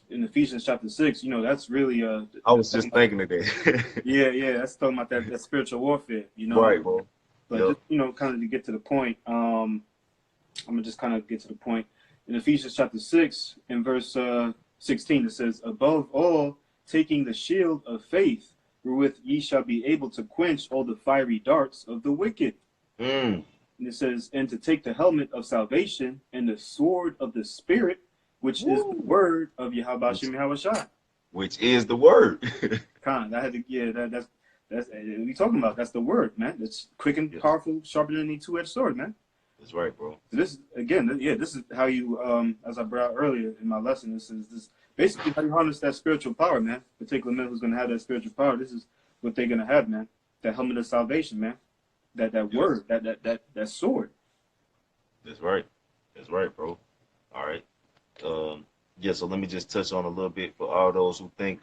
In Ephesians chapter 6, you know, that's really... I was just thinking of that. yeah, that's talking about that spiritual warfare, you know? Right, bro. But, just, you know, kind of to get to the point, I'm going to just kind of get to the point. In Ephesians chapter 6, in verse 16, it says, above all, taking the shield of faith, wherewith ye shall be able to quench all the fiery darts of the wicked. And it says, and to take the helmet of salvation and the sword of the Spirit, which is the word of Yahweh Shem Yahweh. Which is the word. That's we talking about. That's the word, man. It's quick and powerful, sharper than any two-edged sword, man. That's right, bro. So this this is how you, as I brought out earlier in my lesson, this is basically how you harness that spiritual power, man. Particular man who's going to have that spiritual power. This is what they're going to have, man. That helmet of salvation, man. That word, that sword. That's right, bro. All right. So let me just touch on a little bit for all those who think,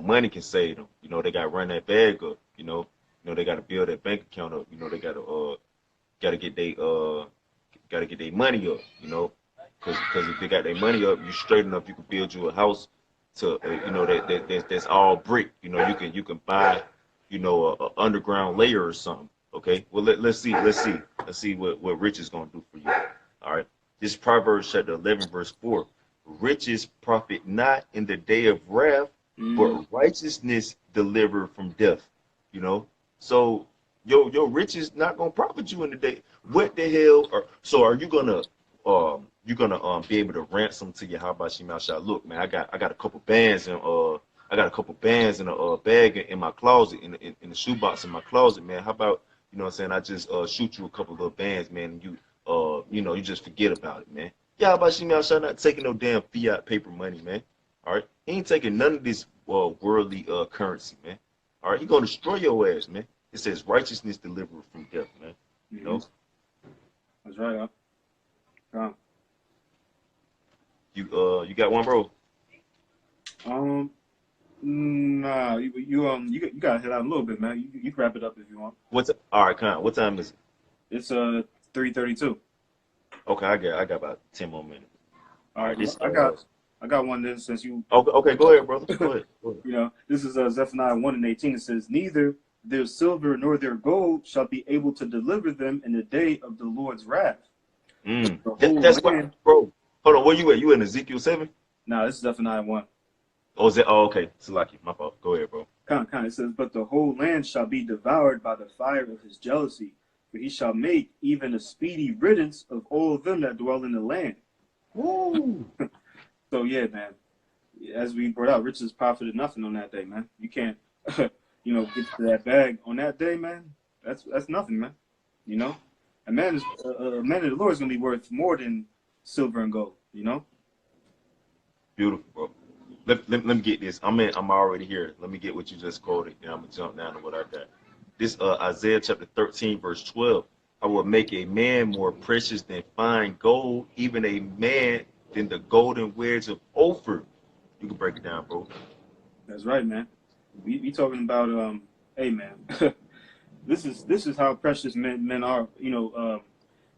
money can save them. You know, they got to run that bag up. You know, they got to build that bank account up. You know, they got to get their money up. You know, because if they got their money up, you straight enough, you can build you a house to that's all brick. You know, you can buy, you know, a underground layer or something. Okay. Well, let's see what rich is gonna do for you. All right. This Proverbs chapter 11 verse 4. Riches profit not in the day of wrath, but righteousness deliver from death. You know, so your riches not gonna profit you in the day. What the hell? Are you gonna be able to ransom to your Habashi Masha? Look, man, I got a couple bands and in a bag in my closet in the shoebox in my closet, man. How about, you know what I'm saying, I just shoot you a couple little bands, man, and you know, you just forget about it, man. Yeah, Habashi Masha not taking no damn fiat paper money, man. All right, he ain't taking none of this worldly currency, man. All right, he gonna destroy your ass, man. It says righteousness delivered from death, man. You know. That's right, huh? You got one, bro? Nah, you gotta head out a little bit, man. You can wrap it up if you want. All right, Con. What time is it? It's 3:32. Okay, I got about 10 more minutes. All right, this I got one then since you. Okay, go ahead, brother. Go ahead. You know, this is Zephaniah 1:18. It says, "Neither their silver nor their gold shall be able to deliver them in the day of the Lord's wrath." That's why, bro. Hold on, where you at? You in Ezekiel 7? Nah, this is Zephaniah 1. Oh, is that? Oh, okay. Salaki, my fault. Go ahead, bro. Kind. It says, "But the whole land shall be devoured by the fire of his jealousy, for he shall make even a speedy riddance of all of them that dwell in the land." Woo! So yeah, man. As we brought out, riches profited nothing on that day, man. You can't, you know, get to that bag on that day, man. That's nothing, man. You know, a man of the Lord is gonna be worth more than silver and gold. You know. Beautiful, bro. Let me get this. I'm already here. Let me get what you just quoted, and I'm gonna jump down to what I got. This Isaiah chapter 13 verse 12. I will make a man more precious than fine gold, even a man than the golden wedge of Ophir. You can break it down, bro. That's right, man. We talking about hey, man. this is how precious men are. You know,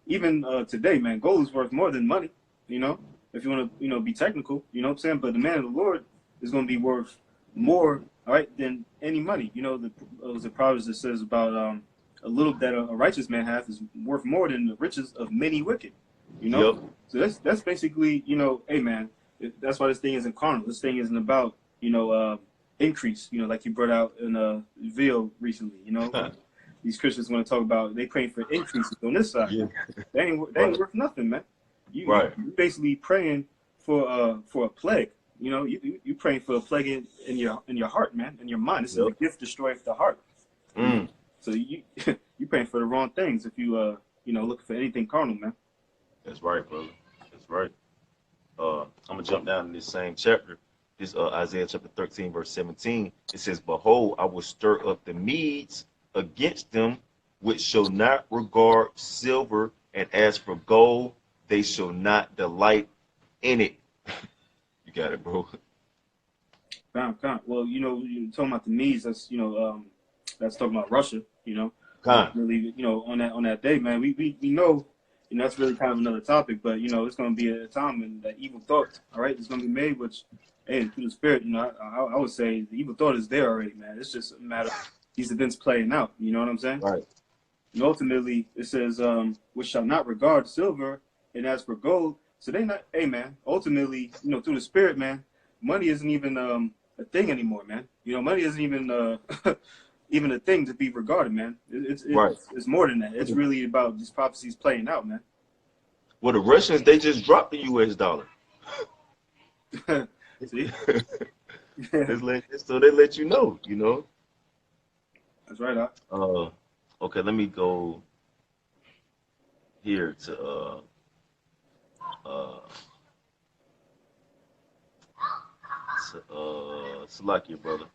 even today, man, gold is worth more than money. You know, if you want to, you know, be technical, you know what I'm saying. But the man of the Lord is going to be worth more, all right, than any money. You know, the Proverbs that says about a little that a righteous man hath is worth more than the riches of many wicked. You know, Yep. So that's basically, you know, hey, man. That's why this thing isn't carnal. This thing isn't about, you know, increase. You know, like you brought out in Ville recently. You know, these Christians want to talk about they praying for increases on this side. Yeah. They ain't worth nothing, man. You basically praying for a plague. You know, you praying for a plague in your heart, man, in your mind. This is the gift destroyeth the heart. So you praying for the wrong things if you you know, looking for anything carnal, man. That's right, brother. That's right. I'm gonna jump down in this same chapter. This Isaiah chapter 13 verse 17. It says, "Behold, I will stir up the Medes against them, which shall not regard silver, and as for gold, they shall not delight in it." You got it, bro. Well, you know, you're talking about the Medes. That's, you know, that's talking about Russia. You know, really, you know, on that day, man. We know. You know, that's really kind of another topic, but, you know, it's going to be a time when that evil thought, all right, is going to be made, which, hey, through the Spirit, you know, I would say the evil thought is there already, man. It's just a matter of these events playing out. You know what I'm saying? Right. And ultimately, it says, which shall not regard silver, and as for gold, so they not, hey, man, ultimately, you know, through the Spirit, man, money isn't even a thing anymore, man. You know, money isn't even even a thing to be regarded, man. It's more than that. It's really about these prophecies playing out, man. Well, the Russians, they just dropped the U.S. dollar. See? So they let you know, you know. That's right, Doc. Okay, let me go here to Salakia, brother.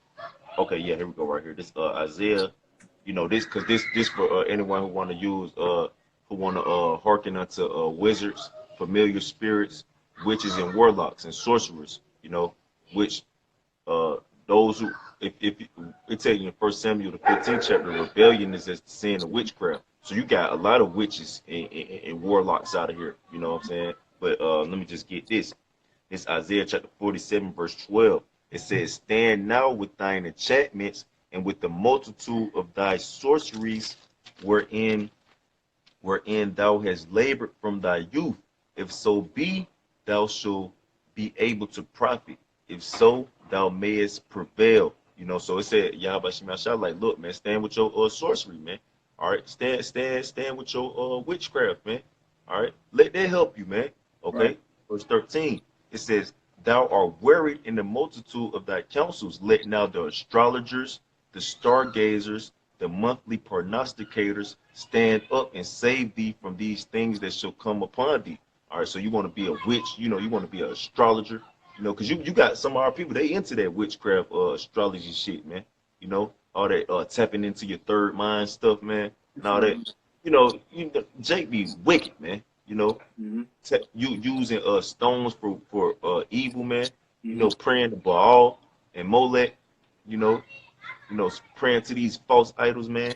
Okay, yeah, here we go right here. This Isaiah, you know, this for anyone who want to use who want to hearken unto wizards, familiar spirits, witches and warlocks and sorcerers, you know, which those who if it tell you in 1 Samuel the 15th chapter, rebellion is as the sin of witchcraft. So you got a lot of witches and warlocks out of here, you know what I'm saying? But let me just get this. It's Isaiah chapter 47 verse 12. It says, stand now with thine enchantments and with the multitude of thy sorceries wherein thou hast labored from thy youth. If so be, thou shalt be able to profit. If so, thou mayest prevail. So it said, Yahweh Shemashah, like, look, man, stand with your sorcery, man. All right, stand with your witchcraft, man. All right, let that help you, man. Right. Okay, verse 13. It says, thou art wearied in the multitude of thy counsels. Let now the astrologers, the stargazers, the monthly prognosticators stand up and save thee from these things that shall come upon thee. All right, so you want to be a witch, you want to be an astrologer, because you got some of our people, they into that witchcraft, astrology shit, man. All that tapping into your third mind stuff, man, and all that. Jake be wicked, man. Mm-hmm. You using stones for evil, man. Mm-hmm. Praying to Baal and Molech. You know, praying to these false idols, man.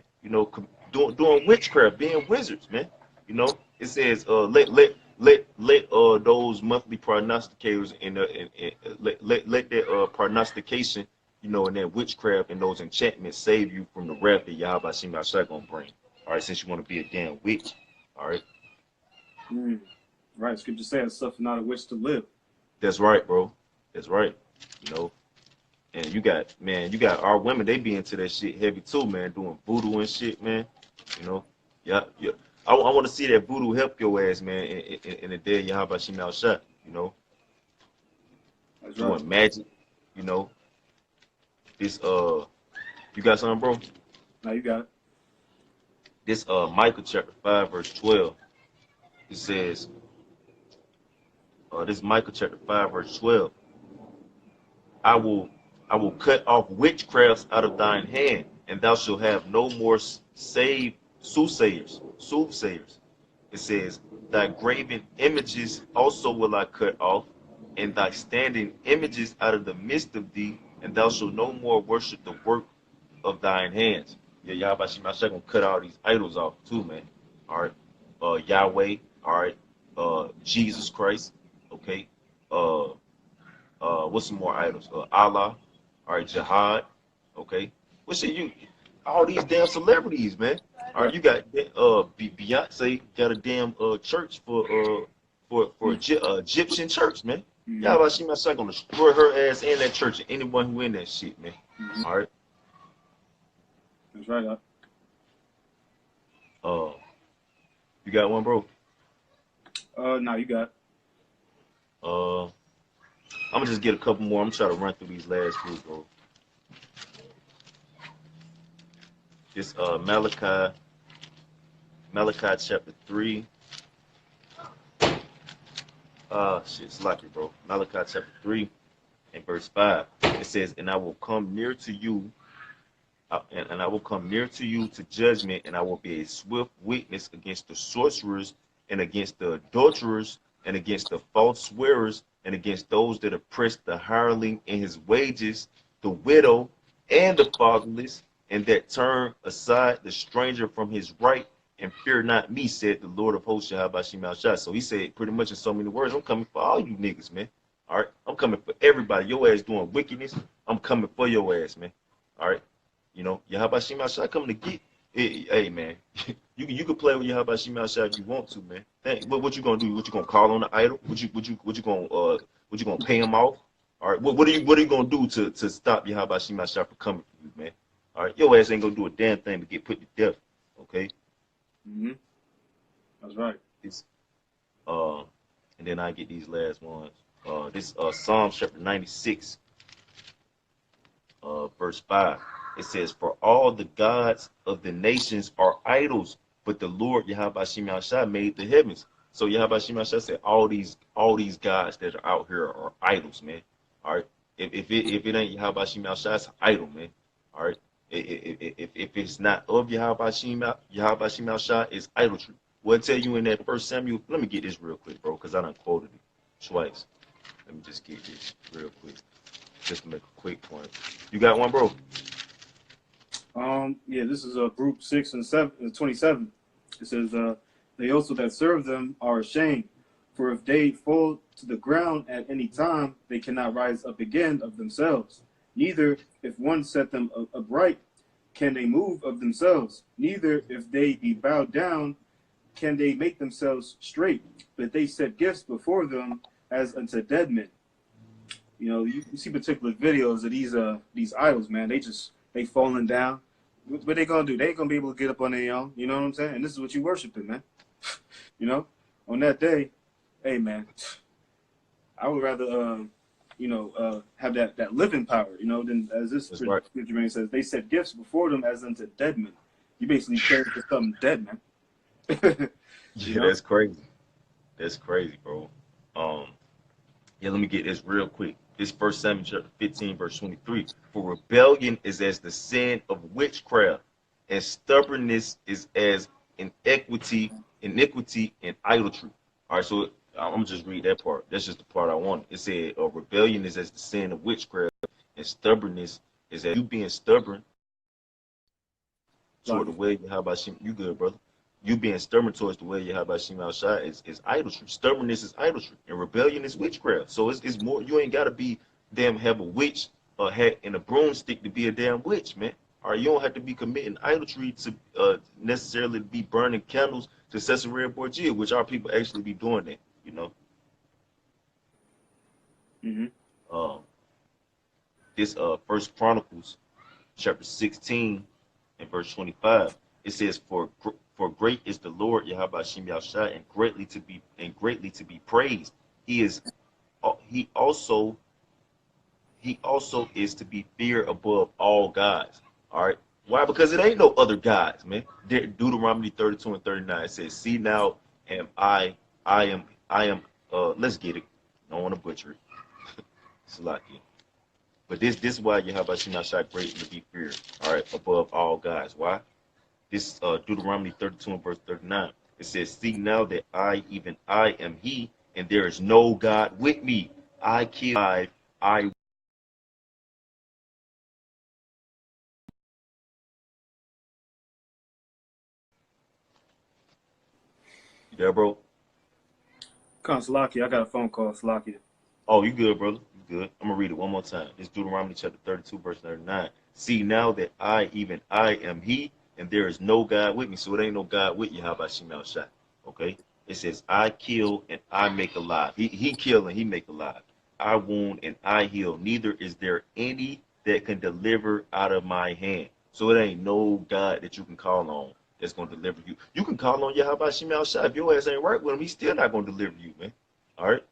Doing witchcraft, being wizards, man. It says, let those monthly prognosticators and let that prognostication, and that witchcraft and those enchantments save you from the wrath that Yahweh Shemashah gonna bring. All right, since you want to be a damn witch. All right. Mm. Right. Scripture says, suffer not a witch to live. That's right, bro. That's right. And you got our women, they be into that shit heavy too, man, doing voodoo and shit, man. Yeah, yeah. I want to see that voodoo help your ass, man, in the day of Yahweh Shemashah, That's right. doing magic, you know. This you got something, bro? Now you got it. This Micah chapter 5, verse 12. It says, this Micah chapter 5, verse 12. I will cut off witchcrafts out of thine hand, and thou shalt have no more save soothsayers. It says, thy graven images also will I cut off, and thy standing images out of the midst of thee, and thou shalt no more worship the work of thine hands. Yeah, Yahweh Shemashah gonna cut all these idols off too, man. All right, Yahweh. All right, Jesus Christ. Okay, what's some more idols? Allah. All right, Jihad. Okay, what's it? All these damn celebrities, man. All right, Right. you got Beyonce got a damn church for Egyptian church, man. Mm-hmm. Yahweh Shemashah gonna destroy her ass and that church and anyone who in that shit, man. Mm-hmm. All right. That's right. Uh, you got one, bro? Now you got it. I'm gonna just get a couple more. I'm trying to run through these last few, bro. This Malachi chapter 3. It's lucky, bro. Malachi chapter 3 and verse 5. It says, and I will come near to you, and I will come near to you to judgment, and I will be a swift witness against the sorcerers and against the adulterers and against the false swearers and against those that oppress the hireling in his wages, the widow and the fatherless, and that turn aside the stranger from his right, and fear not me, said the Lord of hosts, Yahweh Shemashah. So he said pretty much in so many words, I'm coming for all you niggas, man. All right, I'm coming for everybody. Your ass doing wickedness, I'm coming for your ass, man. All right, Yahweh Shemashah coming to get. Hey, man, you can play with Yahweh Shemashah if you want to, man. What you gonna do? What you gonna call on the idol? What you gonna pay him off? All right, what are you gonna do to stop Yahweh Shemashah from coming for you, man? All right, your ass ain't gonna do a damn thing but get put to death. Okay. Mm-hmm. That's right. It's and then I get these last ones. This Psalm chapter 96, verse 5. It says, for all the gods of the nations are idols, but the Lord Yahweh Shemashah made the heavens. So Yahweh Shemashah said all these gods that are out here are idols, man. All right. If it ain't Yahweh Shemashah, it's an idol, man. All right. If it's not of Yahweh Shemashah, it's idolatry. Well, I tell you in that First Samuel, let me get this real quick, bro, because I done quoted it twice. Let me just get this real quick, just to make a quick point. You got one, bro? Yeah, this is group 6 and 7, 27. It says, they also that serve them are ashamed, For if they fall to the ground at any time, they cannot rise up again of themselves. Neither, if one set them upright, can they move of themselves. Neither, if they be bowed down, can they make themselves straight. But they set gifts before them as unto dead men. You know, you see particular videos of these idols, man. They falling down. What they gonna do? They ain't gonna be able to get up on their own. You know what I'm saying? And this is what you worshiping, man. You know, on that day, hey, man, I would rather, have that living power, than as this Right. scripture says, they set gifts before them as unto dead men. You basically praying for something dead, man. Yeah, that's crazy. That's crazy, bro. Yeah, let me get this real quick. This 1 Samuel chapter 15, verse 23. For rebellion is as the sin of witchcraft, and stubbornness is as iniquity and idolatry. All right, so I'm gonna just read that part. That's just the part I wanted. It said, rebellion is as the sin of witchcraft, and stubbornness is as you being stubborn toward the way. How about you? Good, brother. You being stubborn towards the way Yahabashim outside is idolatry. Stubbornness is idolatry, and rebellion is witchcraft. So it's more. You ain't gotta be have a witch, a hat, and a broomstick to be a damn witch, man. Or you don't have to be committing idolatry to necessarily be burning candles to Caesarea Borgia, which our people actually be doing that, you know. Mm-hmm. This First Chronicles chapter 16 and verse 25. It says, For great is the Lord Yahabashim Yahshua, and greatly to be praised. He also is to be feared above all gods. All right. Why? Because it ain't no other gods, man. Deuteronomy 32 and 39 says, See now I am let's get it. I don't want to butcher it. Salakia. But this is why Yahabashim Yahshua greatly to be feared. All right, above all gods. Why? This Deuteronomy 32 and verse 39. It says, See now that even I am he, and there is no God with me. I kill, I. You there, bro? Come on, Salakia. I got a phone call, Salakia. Oh, you good, brother? You good? I'm gonna read it one more time. It's Deuteronomy chapter 32, verse 39. See now that even I am he, and there is no God with me. So it ain't no God with you. How about Shemal Shai? Okay. It says, I kill and I make alive. He kill and he make alive. I wound and I heal. Neither is there any that can deliver out of my hand. So it ain't no God that you can call on that's gonna deliver you. You can call on Yahweh Shemal Shai. If your ass ain't right with him, he's still not gonna deliver you, man. All right.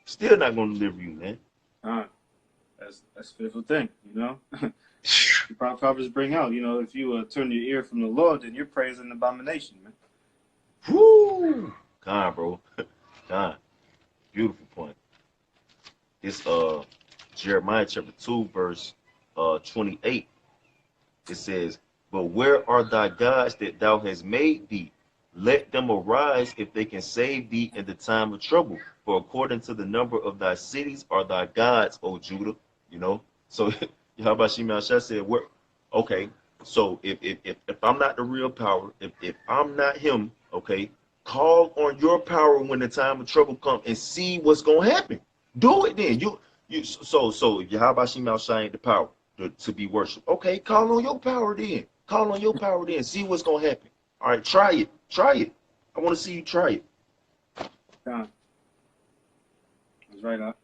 Still not gonna deliver you, man. That's a fearful thing, you know. The Proverbs bring out, if you turn your ear from the Lord, then you're praising an abomination, man. Whoo! God, bro. God. Beautiful point. It's Jeremiah chapter 2, verse 28. It says, But where are thy gods that thou hast made thee? Let them arise if they can save thee in the time of trouble. For according to the number of thy cities are thy gods, O Judah. You know? So Yahweh Shemashah said, okay, so if I'm not the real power, if I'm not him, okay, call on your power when the time of trouble comes and see what's gonna happen. Do it then. So if Yahweh Shemashah ain't the power to be worshipped, okay, call on your power then. Call on your power then. See what's gonna happen. All right, try it. Try it. I want to see you try it. God. That's right,